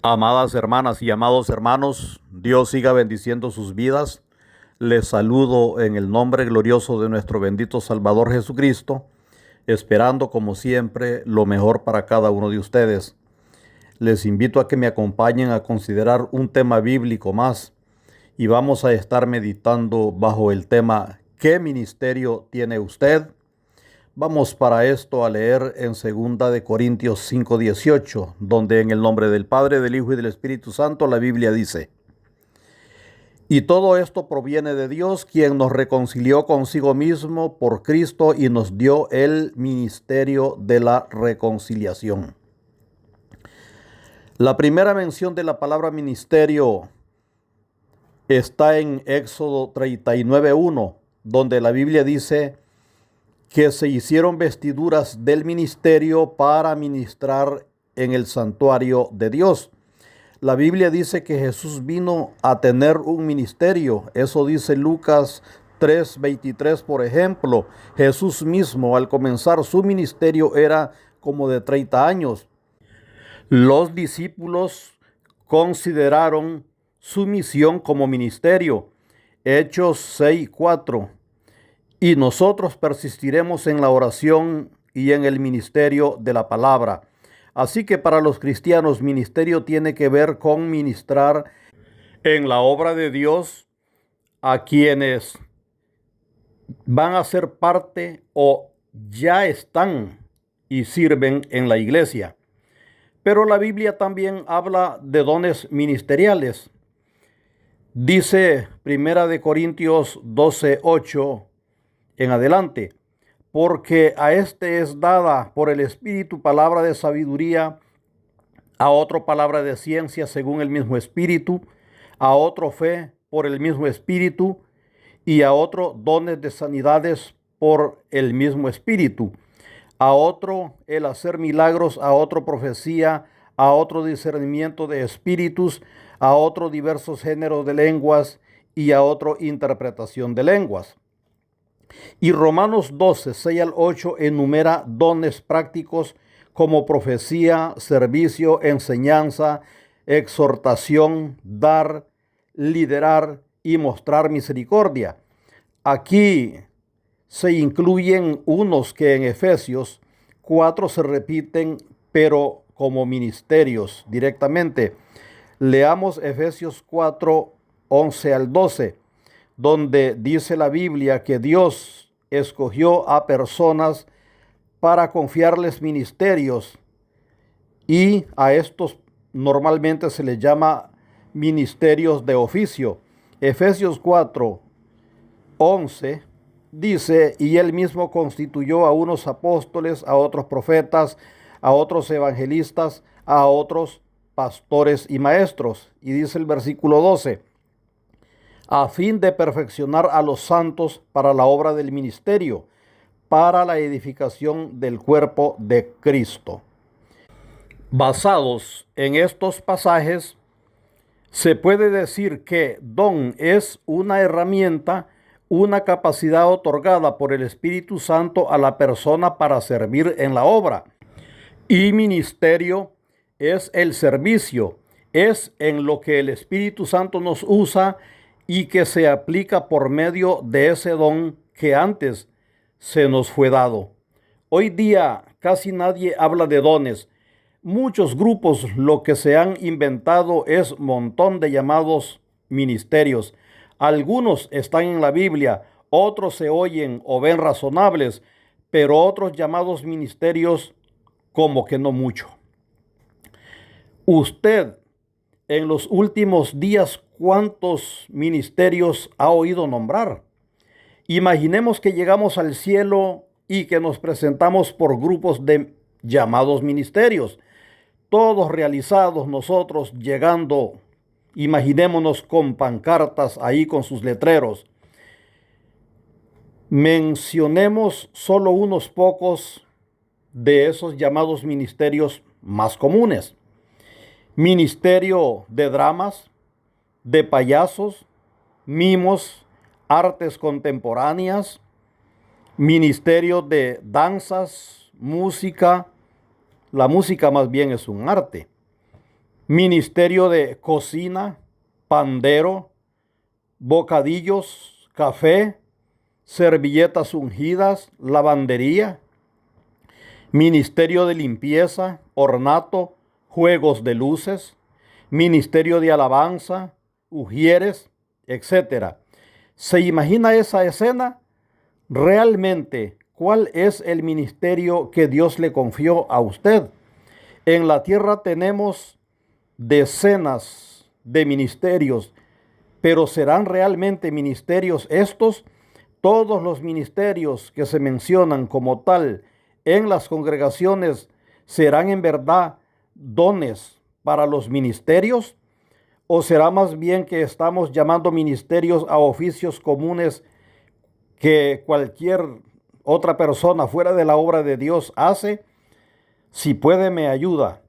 Amadas hermanas y amados hermanos, Dios siga bendiciendo sus vidas. Les saludo en el nombre glorioso de nuestro bendito Salvador Jesucristo, esperando como siempre lo mejor para cada uno de ustedes. Les invito a que me acompañen a considerar un tema bíblico más y vamos a estar meditando bajo el tema ¿qué ministerio tiene usted? Vamos para esto a leer en 2 Corintios 5:18, donde en el nombre del Padre, del Hijo y del Espíritu Santo la Biblia dice: Y todo esto proviene de Dios, quien nos reconcilió consigo mismo por Cristo y nos dio el ministerio de la reconciliación. La primera mención de la palabra ministerio está en Éxodo 39:1, donde la Biblia dice que se hicieron vestiduras del ministerio para ministrar en el santuario de Dios. La Biblia dice que Jesús vino a tener un ministerio. Eso dice Lucas 3:23, por ejemplo. Jesús mismo, al comenzar su ministerio, era como de 30 años. Los discípulos consideraron su misión como ministerio. Hechos 6:4. Y nosotros persistiremos en la oración y en el ministerio de la palabra. Así que para los cristianos, ministerio tiene que ver con ministrar en la obra de Dios a quienes van a ser parte o ya están y sirven en la iglesia. Pero la Biblia también habla de dones ministeriales. Dice 1 Corintios 12:8 en adelante: porque a este es dada por el Espíritu palabra de sabiduría, a otro palabra de ciencia según el mismo Espíritu, a otro fe por el mismo Espíritu, y a otro dones de sanidades por el mismo Espíritu, a otro el hacer milagros, a otro profecía, a otro discernimiento de espíritus, a otro diversos géneros de lenguas, y a otro interpretación de lenguas. Y Romanos 12:6-8 enumera dones prácticos como profecía, servicio, enseñanza, exhortación, dar, liderar y mostrar misericordia. Aquí se incluyen unos que en Efesios 4 se repiten, pero como ministerios directamente. Leamos Efesios 4:11-12. Donde dice la Biblia que Dios escogió a personas para confiarles ministerios, y a estos normalmente se les llama ministerios de oficio. Efesios 4:11 dice: y él mismo constituyó a unos apóstoles, a otros profetas, a otros evangelistas, a otros pastores y maestros. Y dice el versículo 12: a fin de perfeccionar a los santos para la obra del ministerio, para la edificación del cuerpo de Cristo. Basados en estos pasajes, se puede decir que don es una herramienta, una capacidad otorgada por el Espíritu Santo a la persona para servir en la obra. Y ministerio es el servicio, es en lo que el Espíritu Santo nos usa y que se aplica por medio de ese don que antes se nos fue dado. Hoy día casi nadie habla de dones. Muchos grupos lo que se han inventado es montón de llamados ministerios. Algunos están en la Biblia, otros se oyen o ven razonables, pero otros llamados ministerios como que no mucho. Usted en los últimos días, ¿cuántos ministerios ha oído nombrar? Imaginemos que llegamos al cielo y que nos presentamos por grupos de llamados ministerios, todos realizados, nosotros llegando, imaginémonos con pancartas ahí con sus letreros. Mencionemos solo unos pocos de esos llamados ministerios más comunes. Ministerio de dramas, de payasos, mimos, artes contemporáneas, ministerio de danzas, música. La música más bien es un arte. ministerio de cocina, pandero, bocadillos, café, servilletas ungidas, lavandería, ministerio de limpieza, ornato, juegos de luces, ministerio de alabanza, ujieres, etcétera. ¿Se imagina esa escena? Realmente, ¿cuál es el ministerio que Dios le confió a usted? En la tierra tenemos decenas de ministerios, pero ¿serán realmente ministerios estos? Todos los ministerios que se mencionan como tal en las congregaciones, ¿serán en verdad dones para los ministerios? ¿O será más bien que estamos llamando ministerios a oficios comunes que cualquier otra persona fuera de la obra de Dios hace? Si puede, me ayuda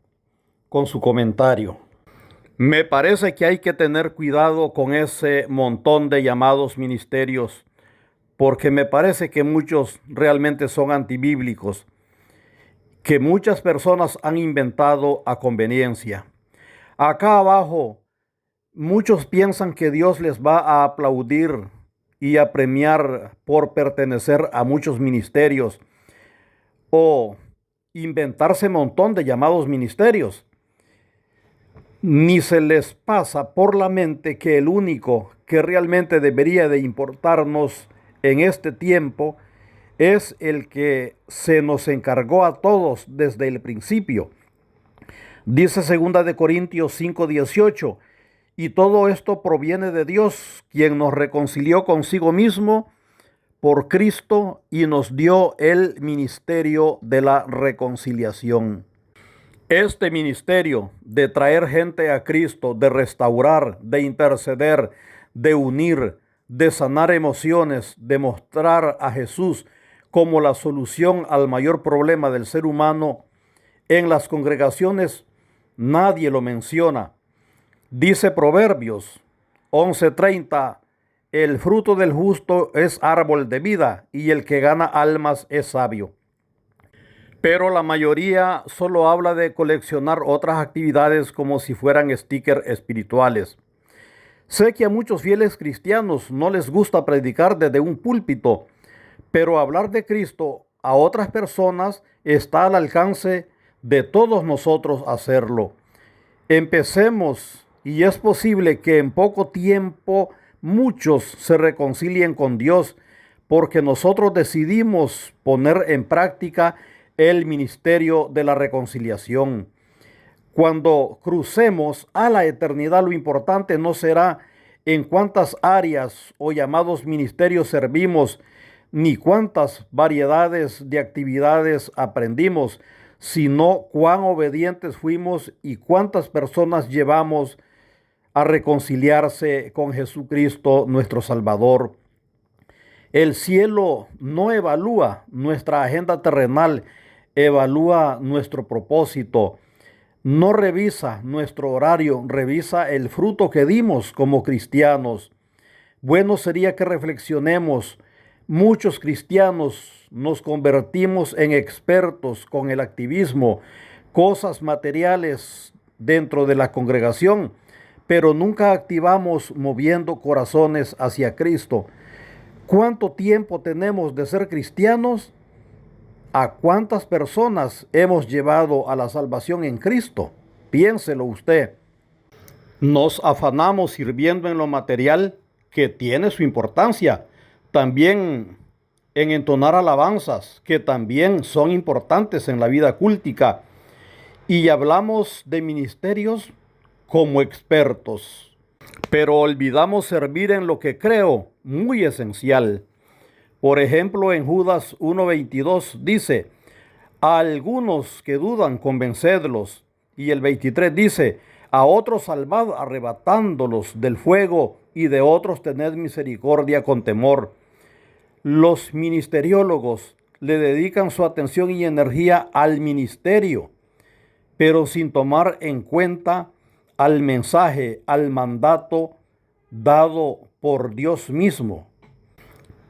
con su comentario. Me parece que hay que tener cuidado con ese montón de llamados ministerios, porque me parece que muchos realmente son antibíblicos, que muchas personas han inventado a conveniencia. Acá abajo, muchos piensan que Dios les va a aplaudir y a premiar por pertenecer a muchos ministerios o inventarse un montón de llamados ministerios. Ni se les pasa por la mente que el único que realmente debería de importarnos en este tiempo es el que se nos encargó a todos desde el principio. Dice 2 Corintios 5:18, y todo esto proviene de Dios, quien nos reconcilió consigo mismo por Cristo y nos dio el ministerio de la reconciliación. Este ministerio de traer gente a Cristo, de restaurar, de interceder, de unir, de sanar emociones, de mostrar a Jesús como la solución al mayor problema del ser humano, en las congregaciones nadie lo menciona. Dice Proverbios 11:30, el fruto del justo es árbol de vida y el que gana almas es sabio. Pero la mayoría solo habla de coleccionar otras actividades como si fueran stickers espirituales. Sé que a muchos fieles cristianos no les gusta predicar desde un púlpito, pero hablar de Cristo a otras personas está al alcance de todos nosotros hacerlo. Empecemos, y es posible que en poco tiempo muchos se reconcilien con Dios, porque nosotros decidimos poner en práctica el ministerio de la reconciliación. Cuando crucemos a la eternidad, lo importante no será en cuántas áreas o llamados ministerios servimos, ni cuántas variedades de actividades aprendimos, sino cuán obedientes fuimos y cuántas personas llevamos a reconciliarse con Jesucristo nuestro Salvador. El cielo no evalúa nuestra agenda terrenal, evalúa nuestro propósito. No revisa nuestro horario, revisa el fruto que dimos como cristianos. Bueno sería que reflexionemos. Muchos cristianos nos convertimos en expertos con el activismo, cosas materiales dentro de la congregación, pero nunca activamos moviendo corazones hacia Cristo. ¿Cuánto tiempo tenemos de ser cristianos? ¿A cuántas personas hemos llevado a la salvación en Cristo? Piénselo usted. Nos afanamos sirviendo en lo material, que tiene su importancia. También en entonar alabanzas, que también son importantes en la vida cultica. Y hablamos de ministerios como expertos. Pero olvidamos servir en lo que creo muy esencial. Por ejemplo, en Judas 1:22 dice, a algunos que dudan convencedlos. Y el 23 dice, a otros salvad arrebatándolos del fuego y de otros tened misericordia con temor. Los ministeriólogos le dedican su atención y energía al ministerio, pero sin tomar en cuenta al mensaje, al mandato dado por Dios mismo.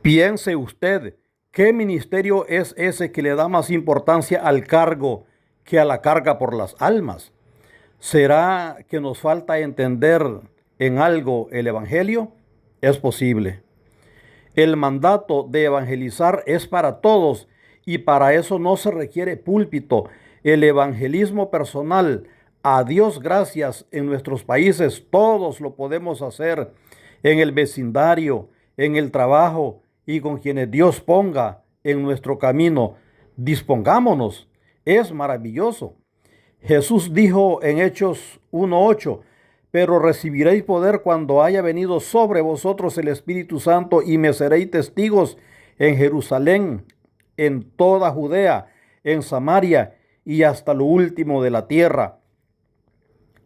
Piense usted, ¿qué ministerio es ese que le da más importancia al cargo que a la carga por las almas? ¿Será que nos falta entender en algo el Evangelio? Es posible. El mandato de evangelizar es para todos y para eso no se requiere púlpito. El evangelismo personal, a Dios gracias, en nuestros países todos lo podemos hacer, en el vecindario, en el trabajo y con quienes Dios ponga en nuestro camino. Dispongámonos, es maravilloso. Jesús dijo en Hechos 1:8, pero recibiréis poder cuando haya venido sobre vosotros el Espíritu Santo y me seréis testigos en Jerusalén, en toda Judea, en Samaria y hasta lo último de la tierra.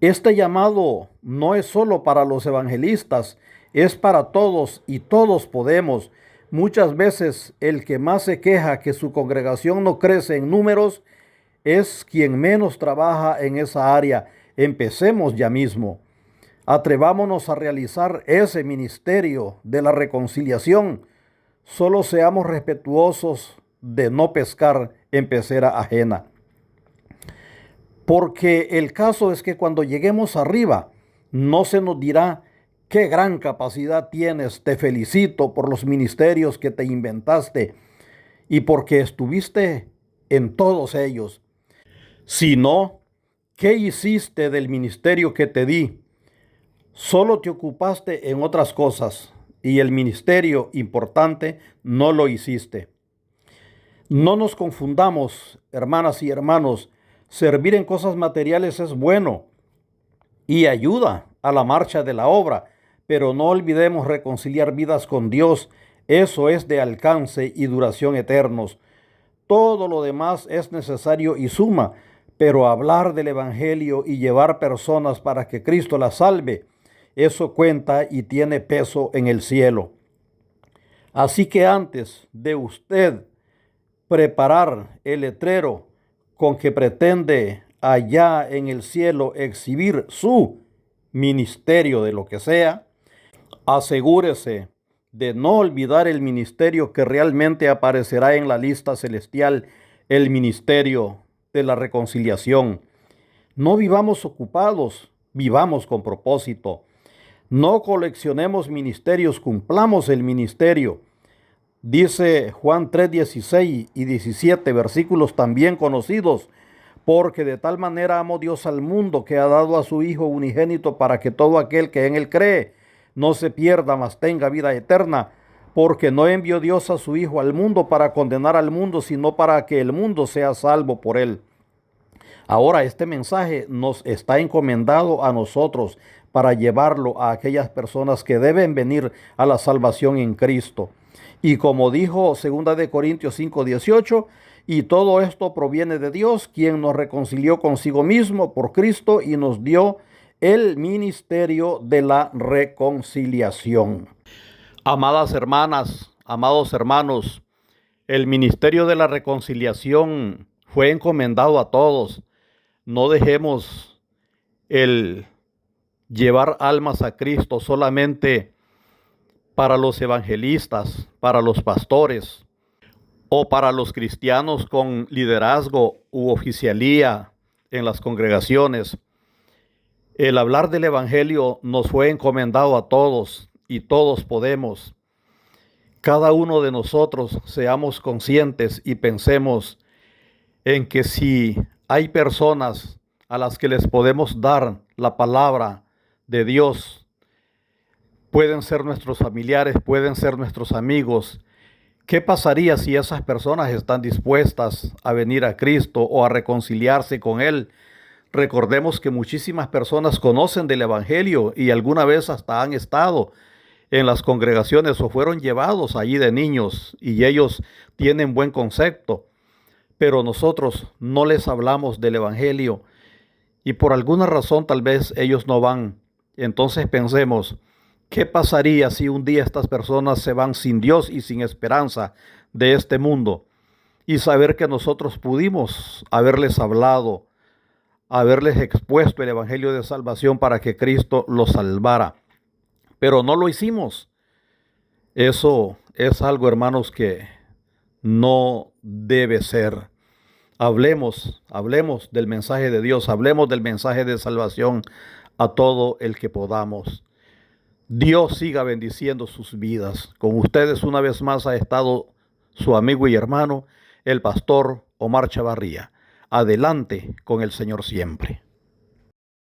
Este llamado no es solo para los evangelistas, es para todos y todos podemos. Muchas veces el que más se queja que su congregación no crece en números es quien menos trabaja en esa área. Empecemos ya mismo. Atrevámonos a realizar ese ministerio de la reconciliación. Solo seamos respetuosos de no pescar en pecera ajena. Porque el caso es que cuando lleguemos arriba, no se nos dirá: qué gran capacidad tienes, te felicito por los ministerios que te inventaste y porque estuviste en todos ellos. Sino, ¿qué hiciste del ministerio que te di? Solo te ocupaste en otras cosas y el ministerio importante no lo hiciste. No nos confundamos, hermanas y hermanos. Servir en cosas materiales es bueno y ayuda a la marcha de la obra, pero no olvidemos reconciliar vidas con Dios. Eso es de alcance y duración eternos. Todo lo demás es necesario y suma, pero hablar del Evangelio y llevar personas para que Cristo las salve, eso cuenta y tiene peso en el cielo. Así que antes de usted preparar el letrero con que pretende allá en el cielo exhibir su ministerio de lo que sea, asegúrese de no olvidar el ministerio que realmente aparecerá en la lista celestial, el ministerio de la reconciliación. No vivamos ocupados, vivamos con propósito. No coleccionemos ministerios, cumplamos el ministerio. Dice Juan 3:16 y 17, versículos también conocidos: porque de tal manera amó Dios al mundo que ha dado a su Hijo unigénito para que todo aquel que en él cree no se pierda, mas tenga vida eterna. Porque no envió Dios a su Hijo al mundo para condenar al mundo, sino para que el mundo sea salvo por él. Ahora este mensaje nos está encomendado a nosotros para llevarlo a aquellas personas que deben venir a la salvación en Cristo. Y como dijo 2 Corintios 5:18, y todo esto proviene de Dios, quien nos reconcilió consigo mismo por Cristo y nos dio el ministerio de la reconciliación. Amadas hermanas, amados hermanos, el ministerio de la reconciliación fue encomendado a todos. No dejemos el llevar almas a Cristo solamente para los evangelistas, para los pastores o para los cristianos con liderazgo u oficialía en las congregaciones. El hablar del evangelio nos fue encomendado a todos y todos podemos. Cada uno de nosotros seamos conscientes y pensemos en que si hay personas a las que les podemos dar la palabra de Dios, pueden ser nuestros familiares, pueden ser nuestros amigos. ¿Qué pasaría si esas personas están dispuestas a venir a Cristo o a reconciliarse con Él? Recordemos que muchísimas personas conocen del Evangelio y alguna vez hasta han estado en las congregaciones o fueron llevados allí de niños y ellos tienen buen concepto, pero nosotros no les hablamos del Evangelio y por alguna razón tal vez ellos no van. Entonces pensemos, ¿qué pasaría si un día estas personas se van sin Dios y sin esperanza de este mundo? Y saber que nosotros pudimos haberles hablado, haberles expuesto el Evangelio de salvación para que Cristo los salvara. Pero no lo hicimos. Eso es algo, hermanos, que no debe ser. Hablemos del mensaje de Dios, hablemos del mensaje de salvación a todo el que podamos. Dios siga bendiciendo sus vidas. Con ustedes una vez más ha estado su amigo y hermano, el pastor Omar Chavarría. Adelante con el Señor siempre.